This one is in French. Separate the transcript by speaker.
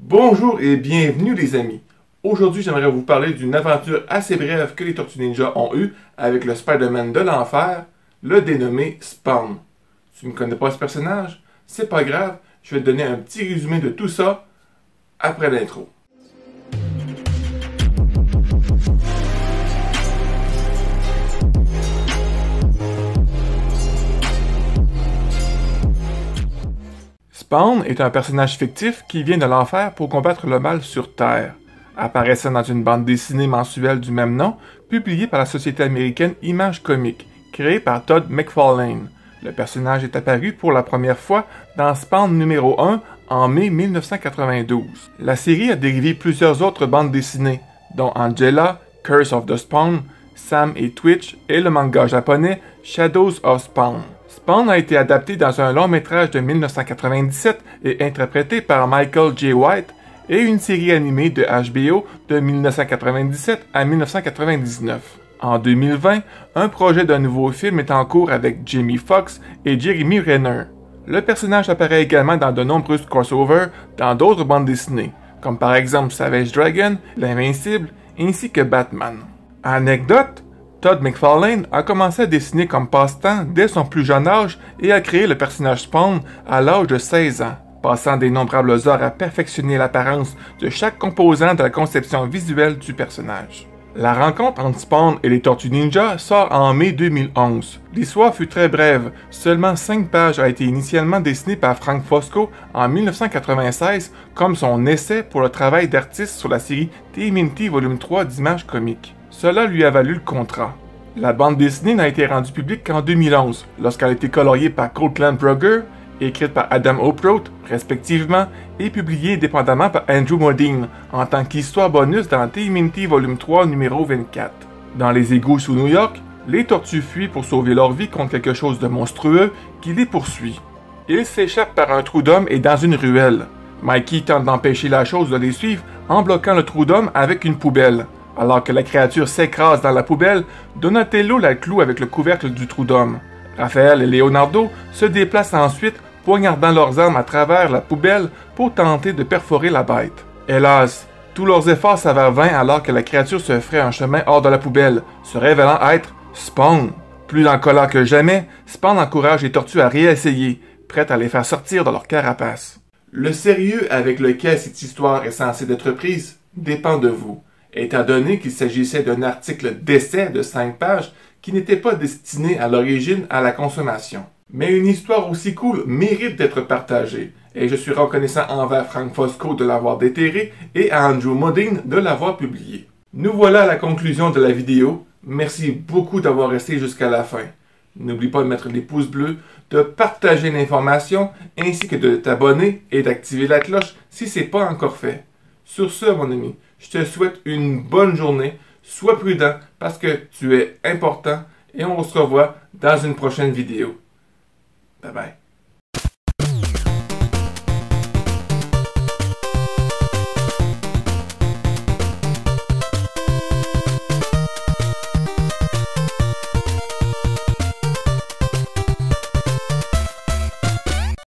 Speaker 1: Bonjour et bienvenue les amis. Aujourd'hui, j'aimerais vous parler d'une aventure assez brève que les Tortues Ninja ont eue avec le Spider-Man de l'enfer, le dénommé Spawn. Tu ne connais pas ce personnage? C'est pas grave, je vais te donner un petit résumé de tout ça après l'intro. Spawn est un personnage fictif qui vient de l'enfer pour combattre le mal sur Terre. Apparaissant dans une bande dessinée mensuelle du même nom, publiée par la société américaine Image Comics, créée par Todd McFarlane. Le personnage est apparu pour la première fois dans Spawn numéro 1 en mai 1992. La série a dérivé plusieurs autres bandes dessinées, dont Angela, Curse of the Spawn, Sam et Twitch et le manga japonais Shadows of Spawn. Spawn a été adapté dans un long métrage de 1997 et interprété par Michael J. White et une série animée de HBO de 1997 à 1999. En 2020, un projet d'un nouveau film est en cours avec Jamie Foxx et Jeremy Renner. Le personnage apparaît également dans de nombreuses crossovers dans d'autres bandes dessinées, comme par exemple Savage Dragon, L'Invincible, ainsi que Batman. Anecdote, Todd McFarlane a commencé à dessiner comme passe-temps dès son plus jeune âge et a créé le personnage Spawn à l'âge de 16 ans, passant d'innombrables heures à perfectionner l'apparence de chaque composant de la conception visuelle du personnage. La rencontre entre Spawn et les Tortues Ninja sort en mai 2011. L'histoire fut très brève, seulement 5 pages a été initialement dessinée par Frank Fosco en 1996 comme son essai pour le travail d'artiste sur la série TMNT Volume 3 d'Image Comics. Cela lui a valu le contrat. La bande dessinée n'a été rendue publique qu'en 2011, lorsqu'elle a été coloriée par Courtland Brugger, écrite par Adam Oprot, respectivement, et publiée indépendamment par Andrew Modine, en tant qu'histoire bonus dans TMNT Volume 3 numéro 24. Dans les égouts sous New York, les tortues fuient pour sauver leur vie contre quelque chose de monstrueux qui les poursuit. Ils s'échappent par un trou d'homme et dans une ruelle. Mikey tente d'empêcher la chose de les suivre en bloquant le trou d'homme avec une poubelle. Alors que la créature s'écrase dans la poubelle, Donatello la cloue avec le couvercle du trou d'homme. Raphaël et Leonardo se déplacent ensuite, poignardant leurs armes à travers la poubelle pour tenter de perforer la bête. Hélas, tous leurs efforts s'avèrent vains alors que la créature se ferait un chemin hors de la poubelle, se révélant être Spawn. Plus en colère que jamais, Spawn encourage les tortues à réessayer, prêtes à les faire sortir de leur carapace. Le sérieux avec lequel cette histoire est censée être prise dépend de vous, étant donné qu'il s'agissait d'un article d'essai de 5 pages qui n'était pas destiné à l'origine à la consommation. Mais une histoire aussi cool mérite d'être partagée, et je suis reconnaissant envers Frank Fosco de l'avoir déterré et à Andrew Modine de l'avoir publié. Nous voilà à la conclusion de la vidéo. Merci beaucoup d'avoir resté jusqu'à la fin. N'oublie pas de mettre les pouces bleus, de partager l'information, ainsi que de t'abonner et d'activer la cloche si ce n'est pas encore fait. Sur ce, mon ami, je te souhaite une bonne journée. Sois prudent parce que tu es important et on se revoit dans une prochaine vidéo. Bye bye.